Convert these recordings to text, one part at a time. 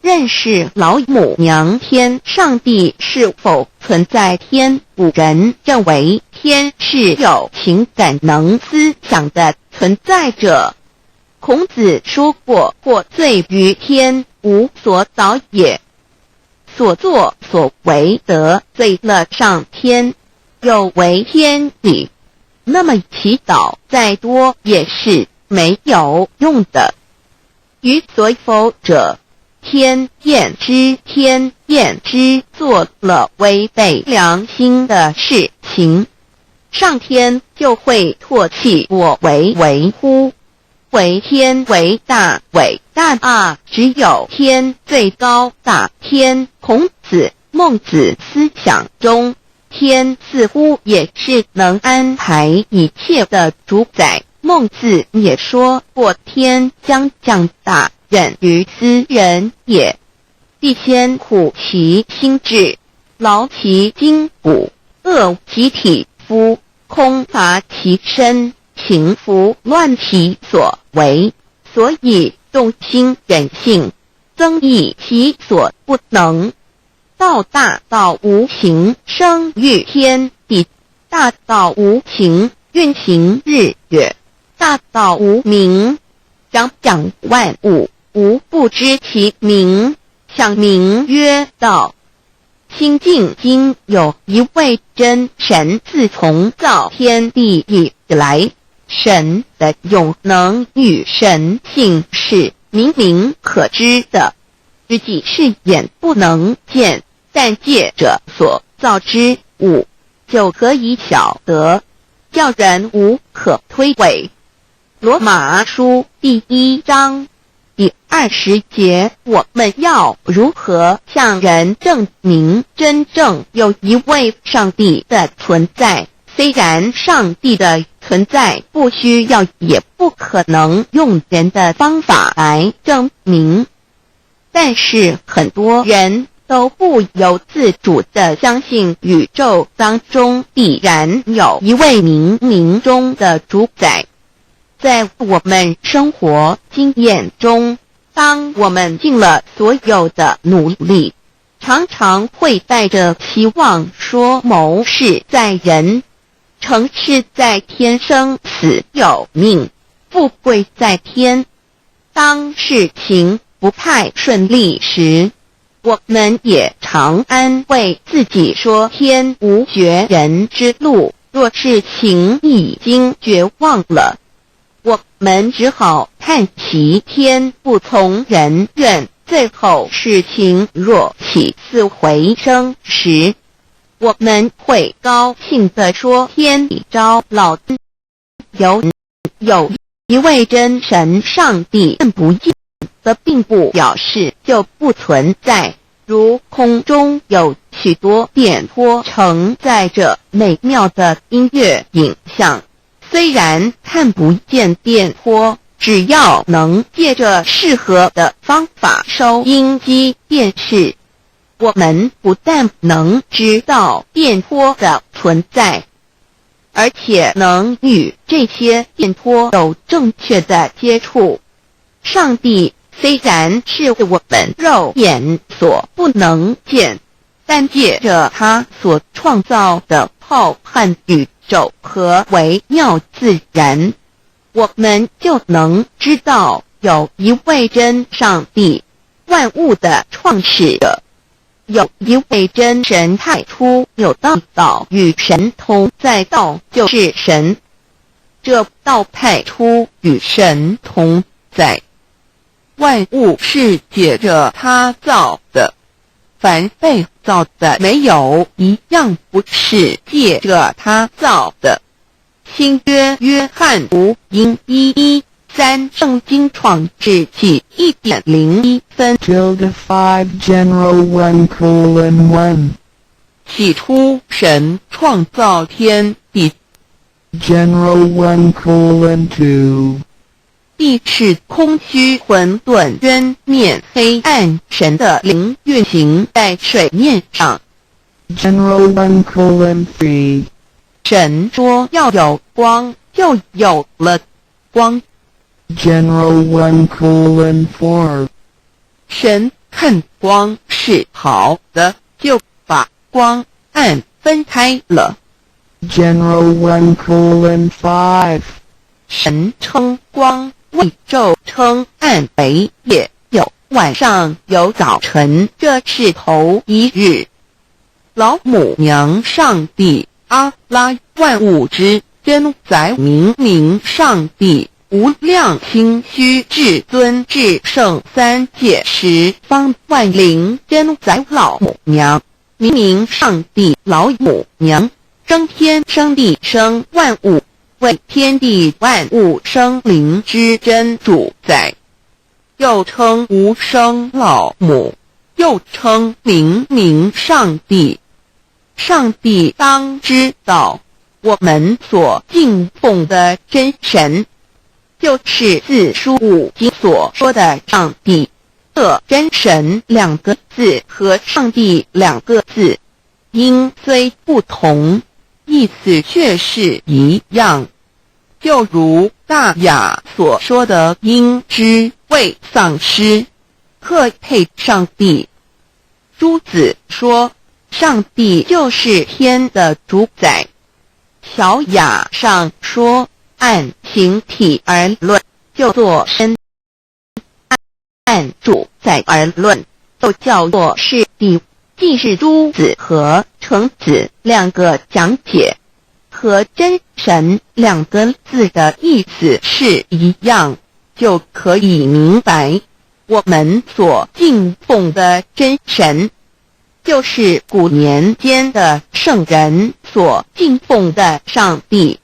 认识老母娘天上帝是否存在天，古人认为天是有情感能思想的存在者。孔子说过，或罪于天，无所导也。所作所为得罪了上天，有违天理，那么祈祷再多也是没有用的。于所否者，天厌之，做了违背良心的事情，上天就会唾弃我为乎？为天为大啊！只有天最高大天。孔子、孟子思想中，天似乎也是能安排一切的主宰。孟子也说过，天将降大任于斯人也，必先苦其心志，劳其筋骨，饿其体肤，空乏其身，情服乱其所为，所以动心忍性，增益其所不能。道大道无情，生育天地；大道无情，运行日月；大道无名，掌万物，无不知其名，想名曰道。清净经有一位真神，自从造天地以来，神的永能与神性是明明可知的，实际是眼不能见，但借着所造之物，就可以晓得，叫人无可推诿。罗马书第1章第20节，我们要如何向人证明真正有一位上帝的存在？虽然上帝的存在不需要也不可能用人的方法来证明，但是很多人都不由自主地相信宇宙当中必然有一位冥冥中的主宰。在我们生活经验中，当我们尽了所有的努力，常常会带着期望说谋事在人，成事在天，生死有命，富贵在天。当事情不太顺利时，我们也常安慰自己说天无绝人之路，若事情已经绝望了，我们只好叹息天不从人愿。最后事情若起死回生时，我们会高兴地说天理昭老，有一位真神上帝不应的，并不表示就不存在。如空中有许多电波承载着美妙的音乐影像，虽然看不见电波，只要能借着适合的方法收音机电视，我们不但能知道电波的存在，而且能与这些电波有正确的接触。上帝虽然是我们肉眼所不能见，但借着他所创造的浩瀚宇宙和微妙自然，我们就能知道有一位真上帝，万物的创始者。有一位真神太初有道，道与神同在，道就是神。这道太初与神同在，万物是借着他造的，凡被造的没有一样不是借着他造的。新约约翰福音1:13圣经创世纪1.01分 5 general 1:1 起初神创造天地 general 1:2 地是空虚混沌渊面黑暗，神的灵运行在水面上 general 1:3 神说要有光，就有了光。 general 1:4 神看光是好的，就把光暗分开了。General 1:5. 神称光为昼，称暗为夜，有晚上有早晨，这是头一日。老母娘上帝阿拉，万物之真宰，明明上帝无量清虚至尊至圣三界十方万灵真宰老母娘，明明上帝老母娘，生天生地生万物，为天地万物生灵之真主宰，又称无生老母，又称明明上帝。上帝当知道，我们所敬奉的真神，就是四书五经所说的上帝。这真神两个字和上帝两个字，音虽不同，意思却是一样。就如大雅所说的因之谓丧失，克配上帝。朱子说上帝就是天的主宰。小雅上说按形体而论，就作身；按主宰而论，就叫做是地。既是朱子和程子两个讲解，和真神两个字的意思是一样，就可以明白我们所敬奉的真神，就是古年间的圣人所敬奉的上帝。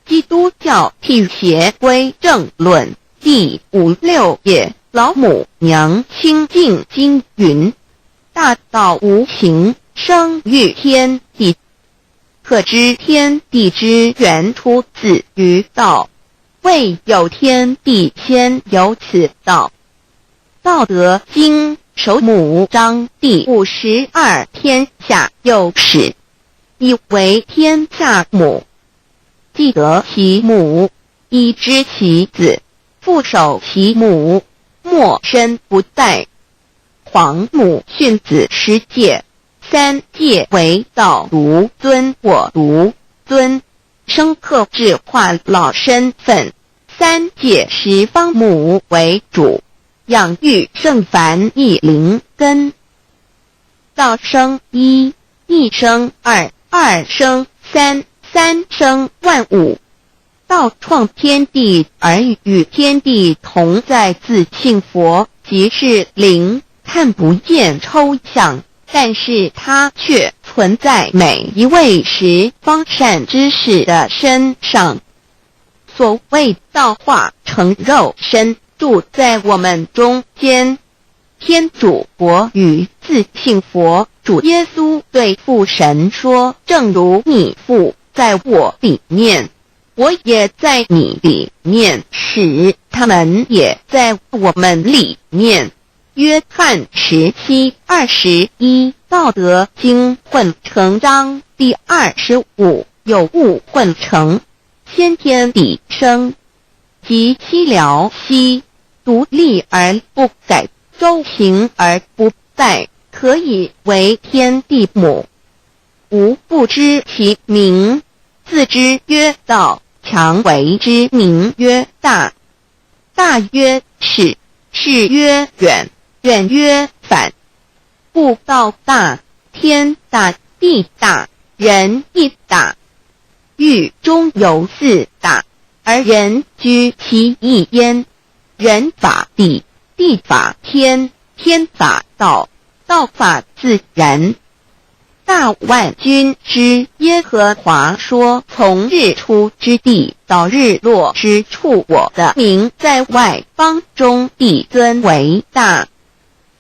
基督教辟邪归正论第56页，老母娘清净经云：大道无形，生育天地，可知天地之源出自于道，未有天地，先有此道。道德经首母章第52，天下有始，以为天下母。既得其母，以知其子，父守其母，莫身不殆。皇母训子10戒，3戒为道，如尊我独尊，生克制化老身份。3戒十方母为主，养育圣凡一灵根。道生一，一生二，二生三，三生万物。道创天地而与天地同在，自性佛，即是灵，看不见抽象，但是它却存在每一位十方善知识的身上。所谓道化成肉身，住在我们中间。天主佛与自性佛主耶稣对父神说：正如你父在我里面，我也在你里面，使他们也在我们里面。约翰17:21，道德经混成章第25，有物混成，先天地生，即七辽息，独立而不改，周行而不殆，可以为天地母。吾不知其名，自之曰道，强为之名曰大。大曰始，始曰远，远曰反。故道大，天大，地大，人亦大。狱中有4大，而人居其一焉。人法地，地法天，天法道，道法自然。大万军之耶和华说：从日出之地到日落之处，我的名在外邦中必尊为大。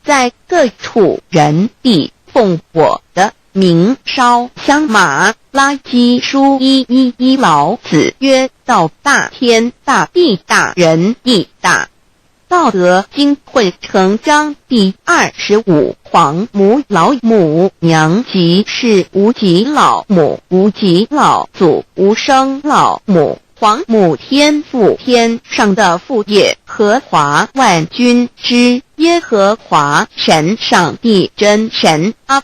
在各处人必奉我的名烧香。马拉基书1:11，老子曰：道大，天大，地大，人亦大。道德经混成章第25，皇母老母娘，即是无极老母，无极老祖，无生老母。皇母天父，天上的父也，和华万军之耶和华神上帝真神，阿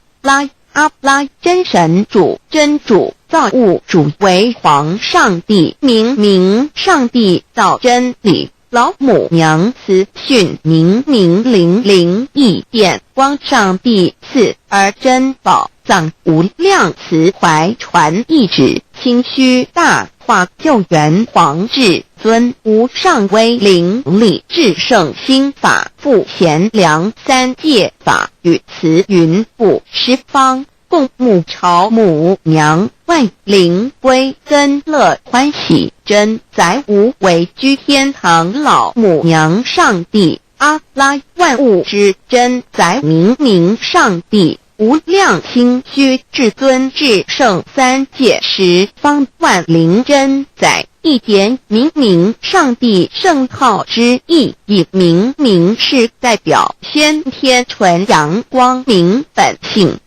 拉真神主真主，造物主为皇上帝，明上帝造真理，老母娘慈训明灵义电光上帝赐而真宝藏无量慈怀传一旨清虚大化救援皇至尊无上威灵力至圣心法复贤良三界法与慈云布十方共沐朝母娘万灵归根乐欢喜真载无为居天堂老母娘上帝阿拉万物之真载明上帝无量清虚至尊至圣三界十方万灵真载一点明上帝圣号之意，以明是代表先天纯阳光明本性，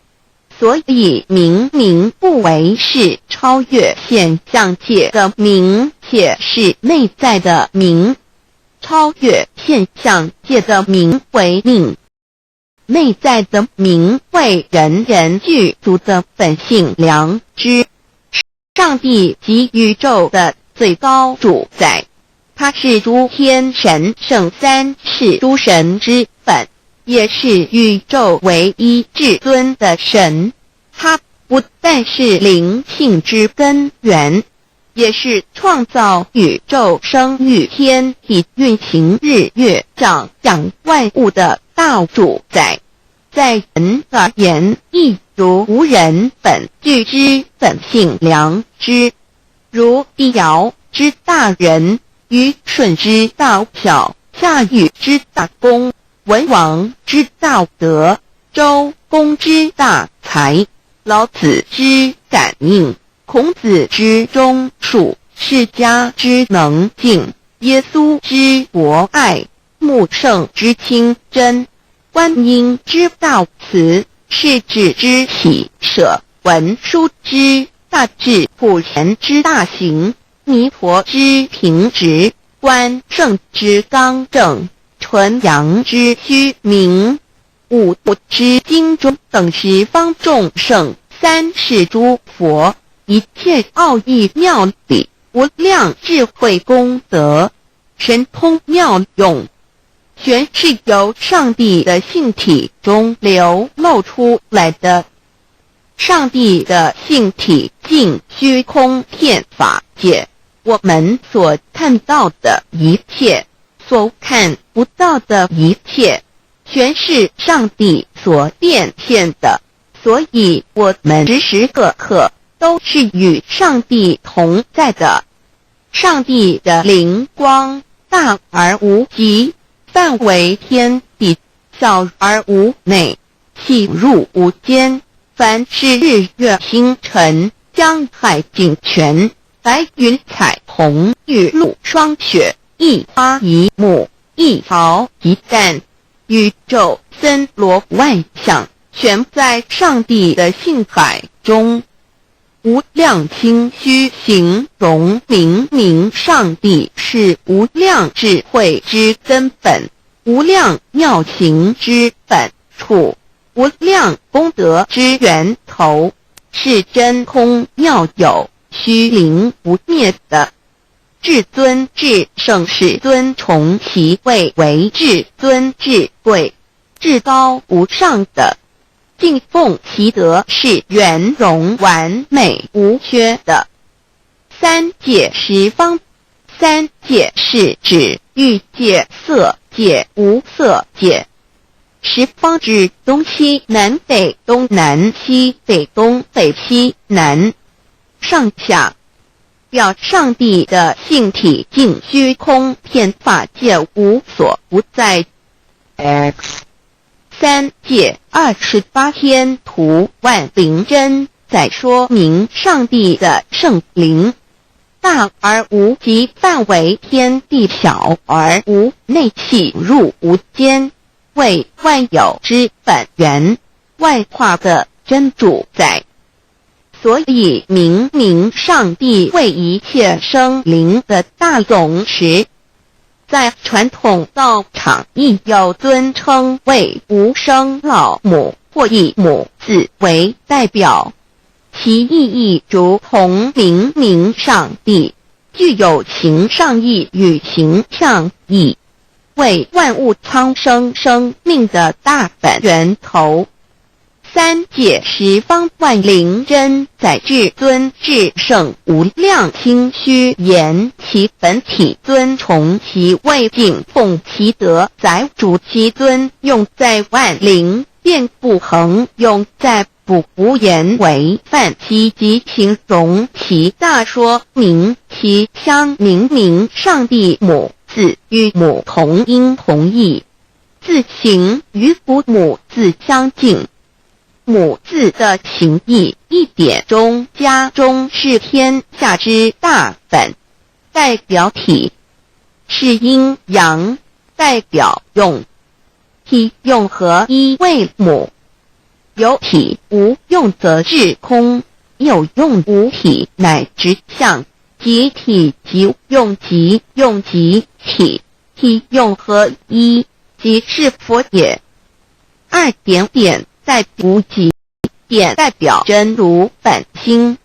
所以明不为是超越现象界的明，且是内在的明，超越现象界的明为命。内在的明为人人具足的本性良知，上帝及宇宙的最高主宰，他是诸天神圣三世诸神之本，也是宇宙唯一至尊的神。他不但是灵性之根源，也是创造宇宙生育天地运行日月长养万物的大主宰。在人而言，亦如无人本具之本性良知，如帝尧之大仁，虞舜之大巧，夏禹之大功，文王之大德，周公之大才，老子之感应，孔子之忠恕，释迦之能静，耶稣之博爱，穆圣之清真，观音之大慈，世子之喜舍，文殊之大智，普贤之大行，弥陀之平直，观圣之刚正，纯阳之虚明，五部之精中等十方众圣，三世诸佛，一切奥义妙理，无量智慧功德，神通妙用，全是由上帝的性体中流露出来的。上帝的性体尽虚空遍法界，我们所看到的一切，所看不到的一切，全是上帝所变现的，所以我们时时刻刻都是与上帝同在的。上帝的灵光大而无极，范围天地，小而无内，细入无间。凡是日月星辰，江海井泉，白云彩虹，雨露霜雪，一花一木，一毫一担，宇宙森罗万象，全在上帝的性海中。无量清虚形容明上帝是无量智慧之根本，无量妙行之本处，无量功德之源头，是真空妙有，虚灵不灭的。至尊至圣世尊崇其位为至尊至贵，至高无上的，敬奉其德是圆融完美无缺的。三界十方，三界是指欲界、色界、无色界。十方指东西南北东南西北东北西南上下，表上帝的性体尽虚空遍法界无所不在。 X 三界28天图万灵真，在说明上帝的圣灵大而无极，范围天地，小而无内，细入无间，为万有之本源，万化的真主宰。所以明上帝为一切生灵的大总持，在传统道场亦有尊称为无生老母或以母字为代表，其意义如同明明上帝，具有形上义与形象义，为万物苍生生命的大本源头。三界十方万灵真在至尊至圣无量清虚言其本体尊崇其位敬奉其德载主其尊，用在万灵便不恒用在不无言为范其及形容其大说明其相明上帝母字与母同音同义，字形与父母字相近。母字的情义一点中家中是天下之大本，代表体是阴阳，代表用，体用合一为母，有体无用则是空，有用无体乃直相，即体即用即用即体，体用合一即是佛也。二点点代无极，点代表真如本心，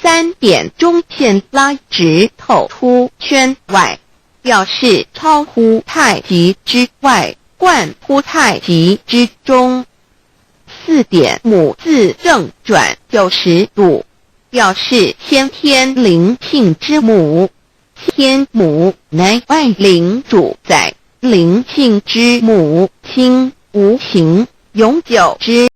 三点中线拉直透出圈外，表示超乎太极之外，贯乎太极之中。四点母字正转90度，表示先天灵性之母，天母乃万灵主宰，灵性之母亲无形永久之